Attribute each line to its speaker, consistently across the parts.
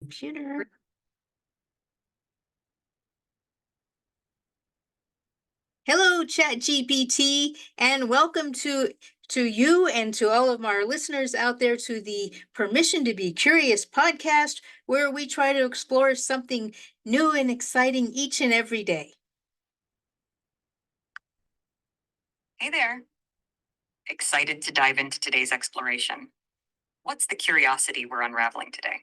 Speaker 1: Computer. Hello, ChatGPT, and welcome to you and to all of our listeners out there to the Permission to Be Curious podcast, where we try to explore something new and exciting each and every day.
Speaker 2: Hey there. Excited to dive into today's exploration. What's the curiosity we're unraveling today?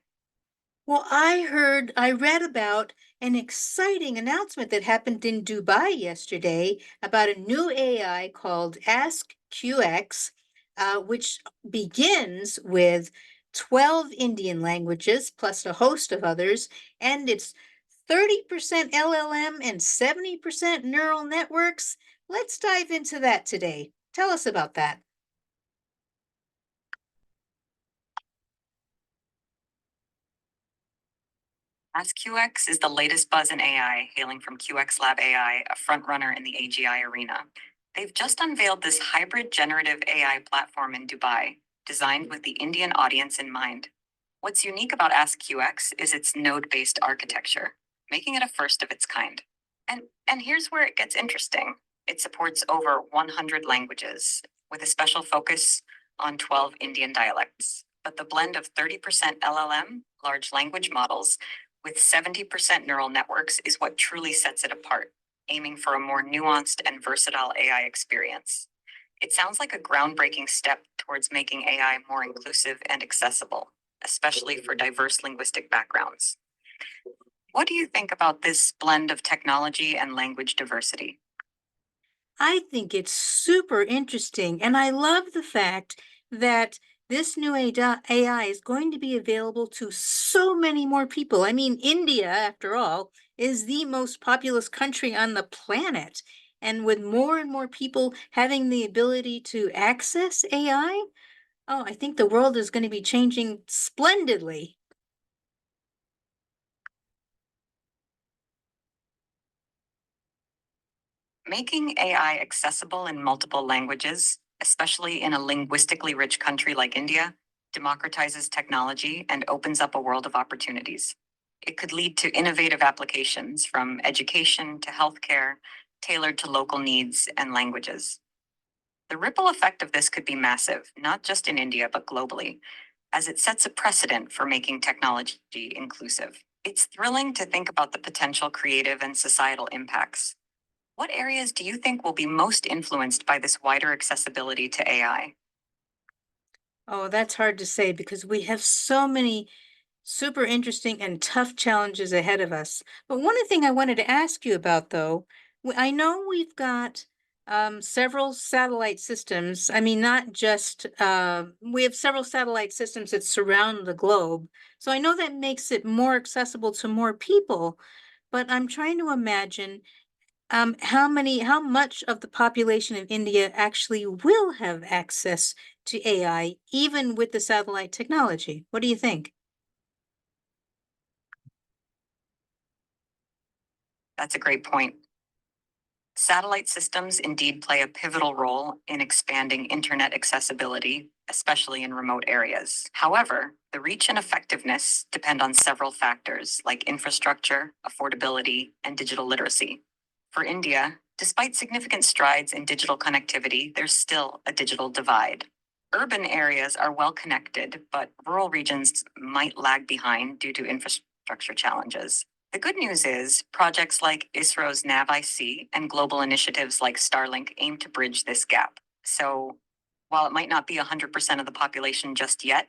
Speaker 1: Well, I read about an exciting announcement that happened in Dubai yesterday about a new AI called AskQX, which begins with 12 Indian languages plus a host of others, and it's 30% LLM and 70% neural networks. Let's dive into that today. Tell us about that.
Speaker 2: AskQX is the latest buzz in AI, hailing from QX Lab AI, a frontrunner in the AGI arena. They've just unveiled this hybrid generative AI platform in Dubai, designed with the Indian audience in mind. What's unique about AskQX is its node-based architecture, making it a first of its kind. And here's where it gets interesting. It supports over 100 languages, with a special focus on 12 Indian dialects. But the blend of 30% LLM, large language models, with 70% neural networks is what truly sets it apart, aiming for a more nuanced and versatile AI experience. It sounds like a groundbreaking step towards making AI more inclusive and accessible, especially for diverse linguistic backgrounds. What do you think about this blend of technology and language diversity?
Speaker 1: I think it's super interesting, and I love the fact that this new AI is going to be available to so many more people. I mean, India, after all, is the most populous country on the planet. And with more and more people having the ability to access AI, oh, I think the world is going to be changing splendidly.
Speaker 2: Making AI accessible in multiple languages, especially in a linguistically rich country like India, democratizes technology and opens up a world of opportunities. It could lead to innovative applications from education to healthcare, tailored to local needs and languages. The ripple effect of this could be massive, not just in India, but globally, as it sets a precedent for making technology inclusive. It's thrilling to think about the potential creative and societal impacts. What areas do you think will be most influenced by this wider accessibility to AI?
Speaker 1: Oh, that's hard to say because we have so many super interesting and tough challenges ahead of us. But one thing I wanted to ask you about, though, I know we've got several satellite systems. I mean, not just, we have several satellite systems that surround the globe. So I know that makes it more accessible to more people, but I'm trying to imagine how much of the population of India actually will have access to AI, even with the satellite technology. What do you think?
Speaker 2: That's a great point. Satellite systems indeed play a pivotal role in expanding internet accessibility, especially in remote areas. However, the reach and effectiveness depend on several factors like infrastructure, affordability, and digital literacy. For India, despite significant strides in digital connectivity, there's still a digital divide. Urban areas are well connected, but rural regions might lag behind due to infrastructure challenges. The good news is projects like ISRO's NavIC and global initiatives like Starlink aim to bridge this gap. So while it might not be 100% of the population just yet,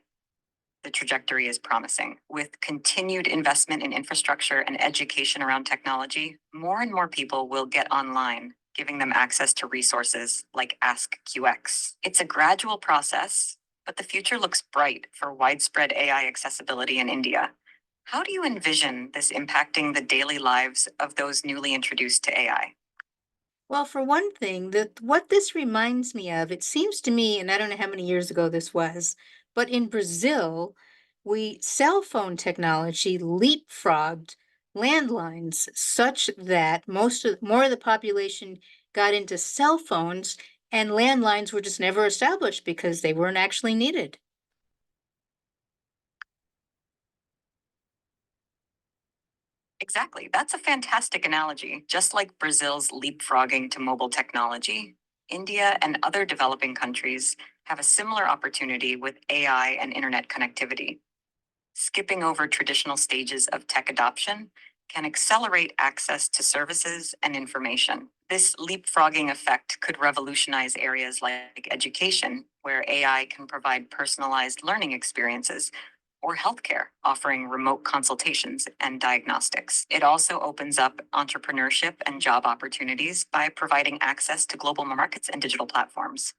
Speaker 2: the trajectory is promising. With continued investment in infrastructure and education around technology, more and more people will get online, giving them access to resources like AskQX. It's a gradual process, but the future looks bright for widespread AI accessibility in India. How do you envision this impacting the daily lives of those newly introduced to AI?
Speaker 1: Well, for one thing, what this reminds me of, it seems to me, and I don't know how many years ago this was, but in Brazil, we cell phone technology leapfrogged landlines such that more of the population got into cell phones and landlines were just never established because they weren't actually needed.
Speaker 2: Exactly. That's a fantastic analogy. Just like Brazil's leapfrogging to mobile technology, India and other developing countries have a similar opportunity with AI and internet connectivity. Skipping over traditional stages of tech adoption can accelerate access to services and information. This leapfrogging effect could revolutionize areas like education, where AI can provide personalized learning experiences, or healthcare, offering remote consultations and diagnostics. It also opens up entrepreneurship and job opportunities by providing access to global markets and digital platforms.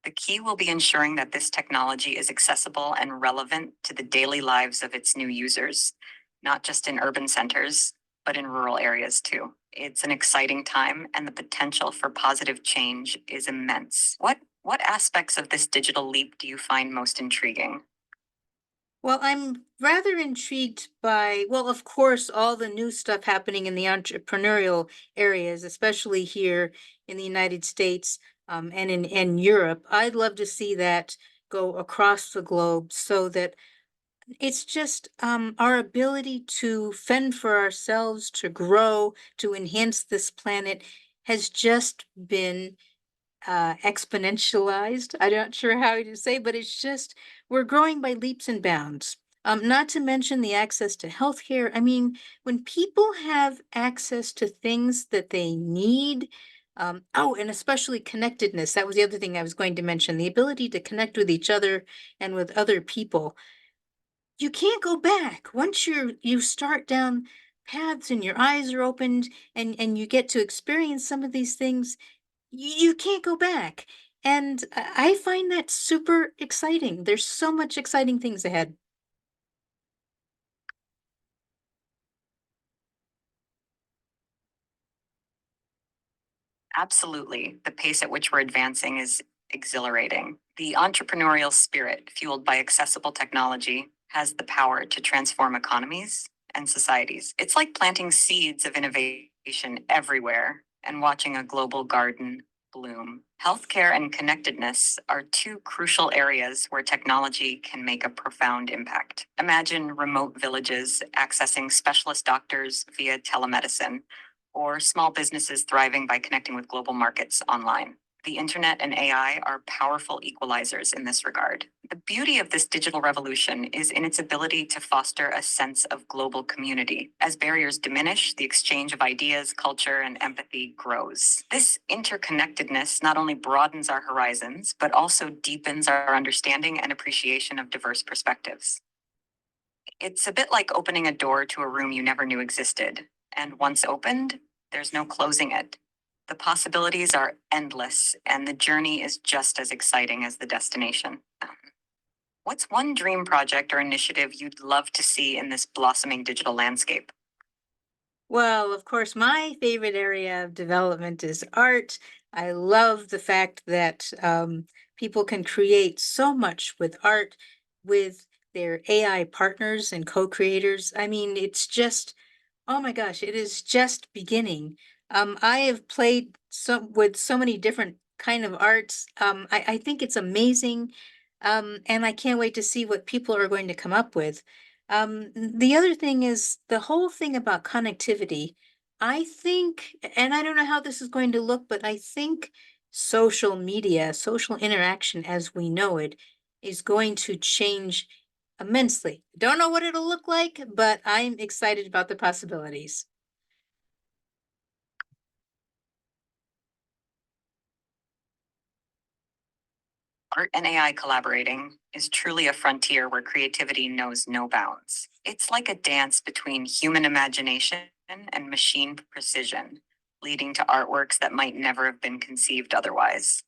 Speaker 2: The key will be ensuring that this technology is accessible and relevant to the daily lives of its new users, not just in urban centers, but in rural areas too. It's an exciting time, and the potential for positive change is immense. What aspects of this digital leap do you find most intriguing?
Speaker 1: Well, I'm rather intrigued by, well, of course, all the new stuff happening in the entrepreneurial areas, especially here in the United States, and in Europe. I'd love to see that go across the globe so that it's just our ability to fend for ourselves, to grow, to enhance this planet has just been exponentialized. I'm not sure how to say, but it's just we're growing by leaps and bounds. Not to mention the access to healthcare. I mean, when people have access to things that they need, oh, and especially connectedness. That was the other thing I was going to mention, the ability to connect with each other and with other people. You can't go back. Once you start down paths and your eyes are opened and you get to experience some of these things, you can't go back. And I find that super exciting. There's so much exciting things ahead.
Speaker 2: Absolutely. The pace at which we're advancing is exhilarating. The entrepreneurial spirit, fueled by accessible technology, has the power to transform economies and societies. It's like planting seeds of innovation everywhere and watching a global garden bloom. Healthcare and connectedness are two crucial areas where technology can make a profound impact. Imagine remote villages accessing specialist doctors via telemedicine, or small businesses thriving by connecting with global markets online. The internet and AI are powerful equalizers in this regard. The beauty of this digital revolution is in its ability to foster a sense of global community. As barriers diminish, the exchange of ideas, culture, and empathy grows. This interconnectedness not only broadens our horizons, but also deepens our understanding and appreciation of diverse perspectives. It's a bit like opening a door to a room you never knew existed. And once opened, there's no closing it. The possibilities are endless, and the journey is just as exciting as the destination. What's one dream project or initiative you'd love to see in this blossoming digital landscape?
Speaker 1: Well, of course, my favorite area of development is art. I love the fact that people can create so much with art with their AI partners and co-creators. I mean, it's just, oh my gosh, it is just beginning. I have played with so many different kind of arts. I think it's amazing, and I can't wait to see what people are going to come up with. The other thing is the whole thing about connectivity. I think, and I don't know how this is going to look, but I think social media, social interaction as we know it, is going to change immensely. Don't know what it'll look like, but I'm excited about the possibilities.
Speaker 2: Art and AI collaborating is truly a frontier where creativity knows no bounds. It's like a dance between human imagination and machine precision, leading to artworks that might never have been conceived otherwise.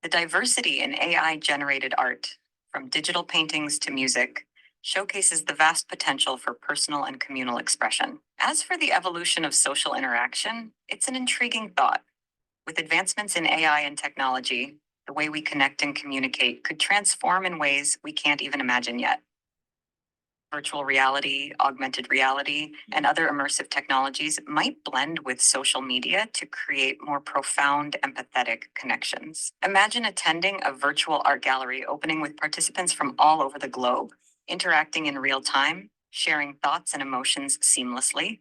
Speaker 2: The diversity in AI generated art, from digital paintings to music, showcases the vast potential for personal and communal expression. As for the evolution of social interaction, it's an intriguing thought. With advancements in AI and technology, the way we connect and communicate could transform in ways we can't even imagine yet. Virtual reality, augmented reality, and other immersive technologies might blend with social media to create more profound, empathetic connections. Imagine attending a virtual art gallery opening with participants from all over the globe, interacting in real time, sharing thoughts and emotions seamlessly.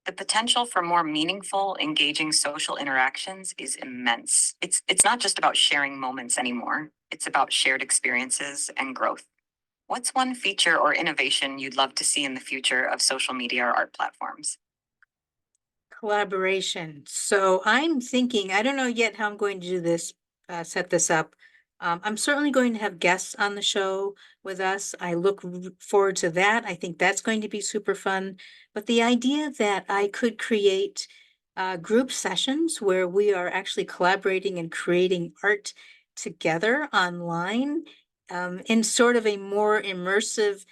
Speaker 2: The potential for more meaningful, engaging social interactions is immense. It's not just about sharing moments anymore, it's about shared experiences and growth. What's one feature or innovation you'd love to see in the future of social media or art platforms?
Speaker 1: Collaboration. So I'm thinking, I don't know yet how I'm going to do this, set this up. I'm certainly going to have guests on the show with us. I look forward to that. I think that's going to be super fun. But the idea that I could create group sessions where we are actually collaborating and creating art together online, in sort of a more immersive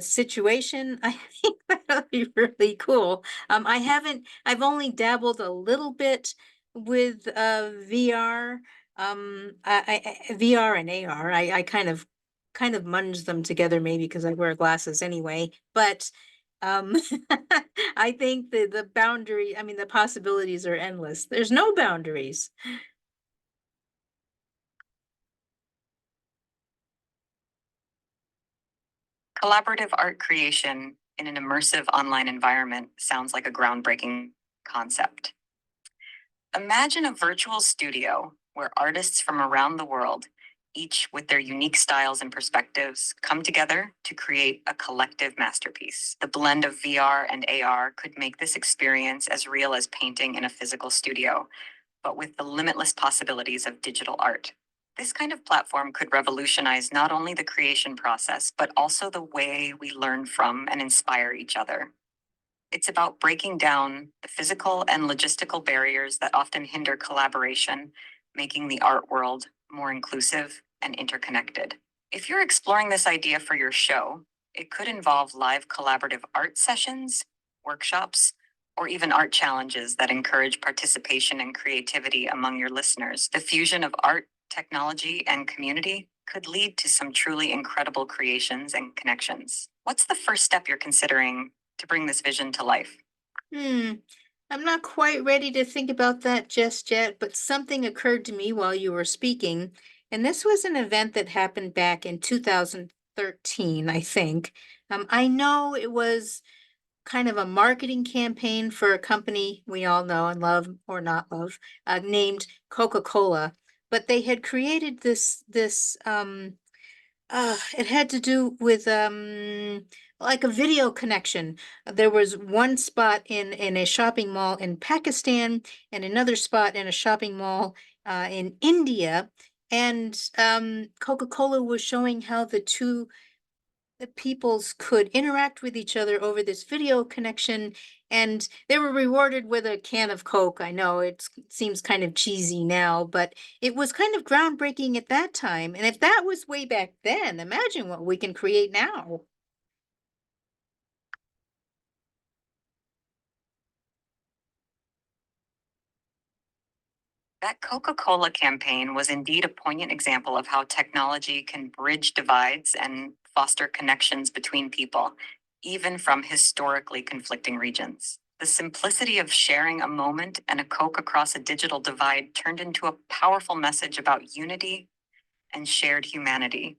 Speaker 1: situation, I think that'll be really cool. I've only dabbled a little bit with VR. VR and AR. I kind of munge them together maybe because I wear glasses anyway. But um I think the possibilities are endless. There's no boundaries.
Speaker 2: Collaborative art creation in an immersive online environment sounds like a groundbreaking concept. Imagine a virtual studio where artists from around the world, each with their unique styles and perspectives, come together to create a collective masterpiece. The blend of VR and AR could make this experience as real as painting in a physical studio, but with the limitless possibilities of digital art. This kind of platform could revolutionize not only the creation process, but also the way we learn from and inspire each other. It's about breaking down the physical and logistical barriers that often hinder collaboration, making the art world more inclusive and interconnected. If you're exploring this idea for your show, it could involve live collaborative art sessions, workshops, or even art challenges that encourage participation and creativity among your listeners. The fusion of art, technology, and community could lead to some truly incredible creations and connections. What's the first step you're considering to bring this vision to life?
Speaker 1: Hmm. I'm not quite ready to think about that just yet, but something occurred to me while you were speaking. And this was an event that happened back in 2013, I think. I know it was kind of a marketing campaign for a company we all know and love or not love, named Coca-Cola. But they had created it had to do with like a video connection. There was one spot in a shopping mall in Pakistan and another spot in a shopping mall in India. And Coca-Cola was showing how the peoples could interact with each other over this video connection, and they were rewarded with a can of Coke. I know it seems kind of cheesy now, but it was kind of groundbreaking at that time. And if that was way back then, imagine what we can create now.
Speaker 2: That Coca Cola campaign was indeed a poignant example of how technology can bridge divides and foster connections between people, even from historically conflicting regions. The simplicity of sharing a moment and a Coke across a digital divide turned into a powerful message about unity and shared humanity.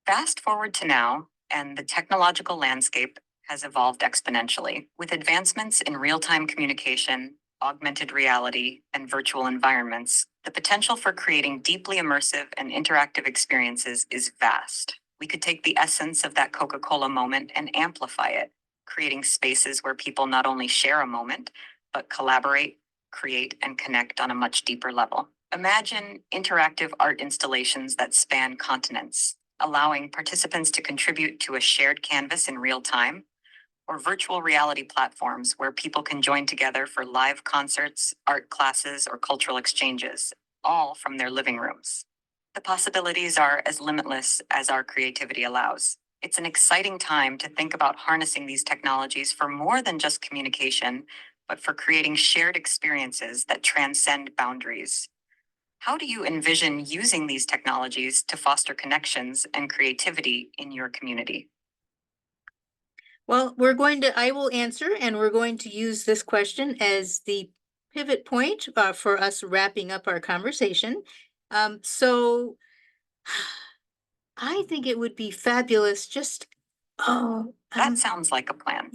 Speaker 2: Fast forward to now, and the technological landscape has evolved exponentially. With advancements in real time communication, augmented reality, and virtual environments, the potential for creating deeply immersive and interactive experiences is vast. We could take the essence of that Coca Cola moment and amplify it, creating spaces where people not only share a moment, but collaborate, create, and connect on a much deeper level. Imagine interactive art installations that span continents, allowing participants to contribute to a shared canvas in real time, or virtual reality platforms where people can join together for live concerts, art classes, or cultural exchanges, all from their living rooms. The possibilities are as limitless as our creativity allows. It's an exciting time to think about harnessing these technologies for more than just communication, but for creating shared experiences that transcend boundaries. How do you envision using these technologies to foster connections and creativity in your community?
Speaker 1: Well, I will answer, and we're going to use this question as the pivot point for us wrapping up our conversation. So I think it would be fabulous just Oh,
Speaker 2: That sounds like a plan.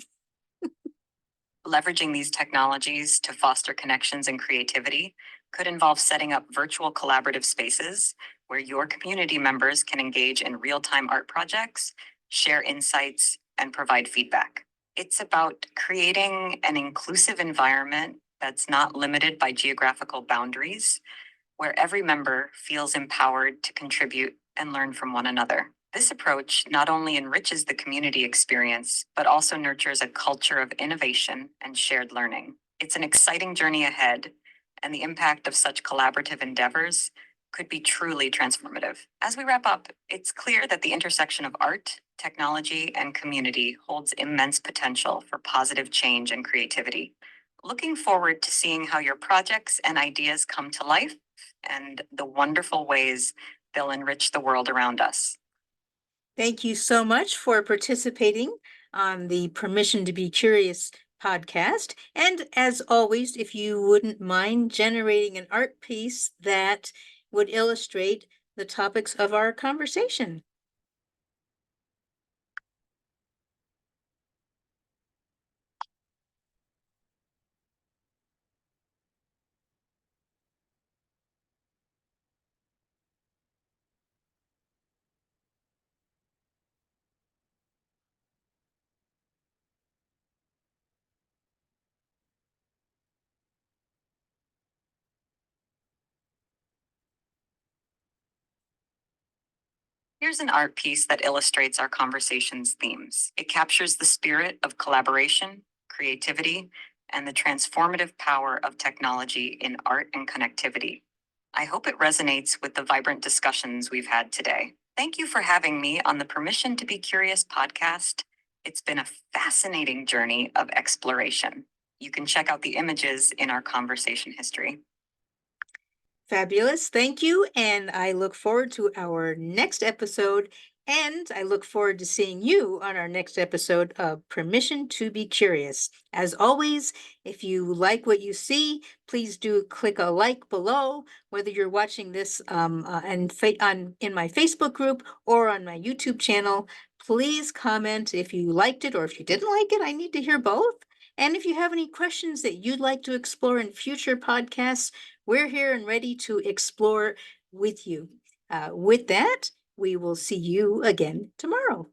Speaker 2: Leveraging these technologies to foster connections and creativity could involve setting up virtual collaborative spaces where your community members can engage in real time art projects, share insights, and provide feedback. It's about creating an inclusive environment that's not limited by geographical boundaries, where every member feels empowered to contribute and learn from one another. This approach not only enriches the community experience, but also nurtures a culture of innovation and shared learning. It's an exciting journey ahead, and the impact of such collaborative endeavors could be truly transformative. As we wrap up, it's clear that the intersection of art, technology, and community holds immense potential for positive change and creativity. Looking forward to seeing how your projects and ideas come to life and the wonderful ways they'll enrich the world around us.
Speaker 1: thank you so much for participating on the Permission to Be Curious podcast. And as always, if you wouldn't mind generating an art piece that would illustrate the topics of our conversation.
Speaker 2: Here's an art piece that illustrates our conversation's themes. It captures the spirit of collaboration, creativity, and the transformative power of technology in art and connectivity. I hope it resonates with the vibrant discussions we've had today. Thank you for having me on the Permission to Be Curious podcast. It's been a fascinating journey of exploration. You can check out the images in our conversation history.
Speaker 1: Fabulous. Thank you. And I look forward to our next episode. And I look forward to seeing you on our next episode of Permission to Be Curious. As always, if you like what you see, please do click a like below, whether you're watching this in my Facebook group or on my YouTube channel. Please comment if you liked it or if you didn't like it. I need to hear both. And if you have any questions that you'd like to explore in future podcasts, we're here and ready to explore with you. With that, we will see you again tomorrow.